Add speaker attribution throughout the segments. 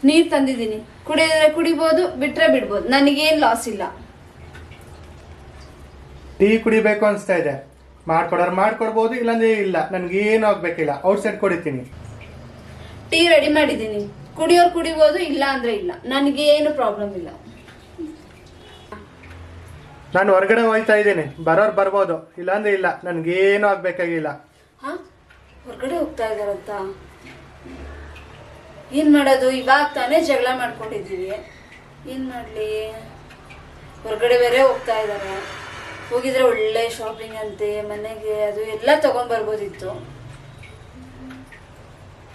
Speaker 1: ನೀರ್ ತಂದಿದ್ದೀನಿ, ಕುಡಿದ್ರೆ ಕುಡಿಬೋದು, ಬಿಟ್ರೆ ಬಿಡ್ಬೋದು, ನನಗೇನ್ ಲಾಸ್ ಇಲ್ಲ.
Speaker 2: ಟೀ ಕುಡಿಬೇಕು ಅನ್ಸ್ತಾ ಇದೆ, ಮಾಡ್ಕೊಡೋರು ಮಾಡ್ಕೊಡ್ಬೋದು, ಇಲ್ಲಾಂದ್ರೆ ಇಲ್ಲ, ನನ್ಗೇನು ಆಗ್ಬೇಕಿಲ್ಲ, ಔಟ್ಸೈಡ್ ಕುಡಿತೀನಿ.
Speaker 1: ಟೀ ರೆಡಿ ಮಾಡಿದ್ದೀನಿ, ಕುಡಿಯೋರು ಕುಡಿಬೋದು, ಇಲ್ಲ ಅಂದ್ರೆ ಇಲ್ಲ, ನನಗೇನು ಪ್ರಾಬ್ಲಮ್ ಇಲ್ಲ.
Speaker 2: ನಾನು ಹೊರಗಡೆ ಹೋಯ್ತಾ ಇದ್ದೀನಿ, ಬರೋರು ಬರ್ಬೋದು, ಇಲ್ಲಾಂದ್ರೆ ಇಲ್ಲ, ನನ್ಗೇನು ಆಗ್ಬೇಕಾಗಿಲ್ಲ.
Speaker 1: ಹಾ, ಹೊರಗಡೆ ಹೋಗ್ತಾ ಇದಾರಂತ? ಏನ್ ಮಾಡೋದು, ಇವಾಗ ತಾನೇ ಜಗಳ ಮಾಡ್ಕೊಂಡಿದೀವಿ, ಏನ್ ಮಾಡ್ಲಿ? ಹೊರಗಡೆ ಬೇರೆ ಹೋಗ್ತಾ ಇದಾರೆ, ಹೋಗಿದ್ರೆ ಒಳ್ಳೆ ಶಾಪಿಂಗ್ ಅಂತೆ, ಮನೆಗೆ ಅದು ಎಲ್ಲ ತಗೊಂಡ್ ಬರ್ಬೋದಿತ್ತು.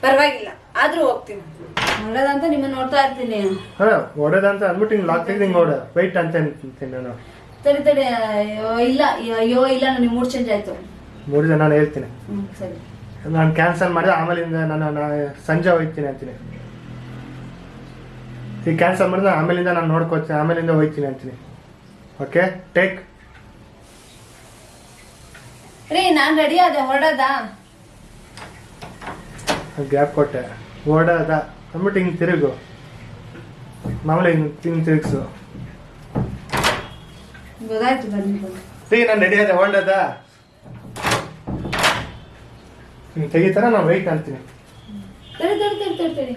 Speaker 1: ಪರವಾಗಿಲ್ಲ, ಆದ್ರೂ ಹೋಗ್ತೀನಿ. ಹೊರದಂತ ನಿಮ್ಮನ್ನ ನೋಡ್ತಾ ಇರ್ತೀನಿ.
Speaker 2: ಹಾ, ಹೊಡೆದಂತ ಅಂದ್ಬಿಟ್ಟು ಹಿಂಗ್ ಲಾಕ್ ತೆಗ್ದು ಹಿಂಗ್ ಹೊಡ ವೈಟ್ ಅಂತ ಅಂತೀನಿ ನಾನು.
Speaker 1: ತಡಿ ತಡಿ, ಇಲ್ಲ ಅಯ್ಯೋ ಇಲ್ಲ, ನನಗೆ ಮೂಡ್ ಚೇಂಜ್ ಆಯ್ತು.
Speaker 2: ಮೂಡಿದ ನಾನು ಹೇಳ್ತೀನಿ,
Speaker 1: ಸರಿ.
Speaker 2: ನಾನು ಕ್ಯಾನ್ಸಲ್ ಮಾಡಿದೆ, ಆಮೇಲಿಂದ ನಾನು ಸಂಜೆ ಹೋಗ್ತೀನಿ ಅಂತೀನಿ. ಈಗ ಕ್ಯಾನ್ಸಲ್ ಮಾಡಿದ್ರೆ ಆಮೇಲಿಂದ ನಾನು ನೋಡ್ಕೋತೀನಿ, ಆಮೇಲಿಂದ ಹೋಗ್ತೀನಿ ಅಂತೀನಿ. Okay, take.
Speaker 1: ರೀ, ನಾನ್ ರೆಡಿ ಆದೆ, ಹೊರಡದ?
Speaker 2: ಗ್ಯಾಪ್ ಕೊಟ್ಟೆ, ಓಡೋದ ಅಂದ್ಬಿಟ್ಟು ಹಿಂಗೆ ತಿರುಗು, ಮಾಮೂಲಿ ಹಿಂಗೆ ತಿರುಗಿಸು.
Speaker 1: ಗೊತ್ತಾಯ್ತು, ಬನ್ನಿ.
Speaker 2: ರೀ, ನಾನು ರೆಡಿ ಆದೆ, ಹೊರಡದ ಹಿಂಗೆ ತೆಗಿತಾರ, ನಾನು ವೈಟ್ ಅಂತೀನಿ.
Speaker 1: ತಡಿ ತಡಿ ತಡಿ ತಡಿ ತಡಿ,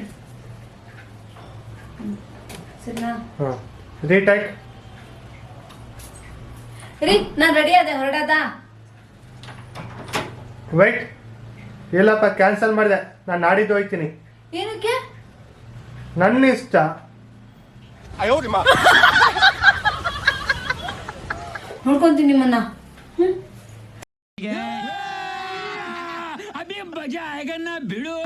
Speaker 1: ಸರಿನಾ?
Speaker 2: ಹಾಂ, ರೀಟೈಕ್.
Speaker 1: ರೀ, ನಾನ್ ರೆಡಿ ಆದೆ, ಹೊರಡದ?
Speaker 2: ವೈಟ್. ಇಲ್ಲಪ್ಪ, ಕ್ಯಾನ್ಸಲ್ ಮಾಡಿದೆ, ನಾನು ನಾಡಿದ್ದು ಹೋಗ್ತೀನಿ.
Speaker 1: ಏನಕ್ಕೆ?
Speaker 2: ನನ್ನ ಇಷ್ಟ.
Speaker 1: ನೋಡ್ಕೊಂತೀನಿ ನಿಮ್ಮನ್ನ.
Speaker 3: अभी मजा आएगा ना भिड़ो.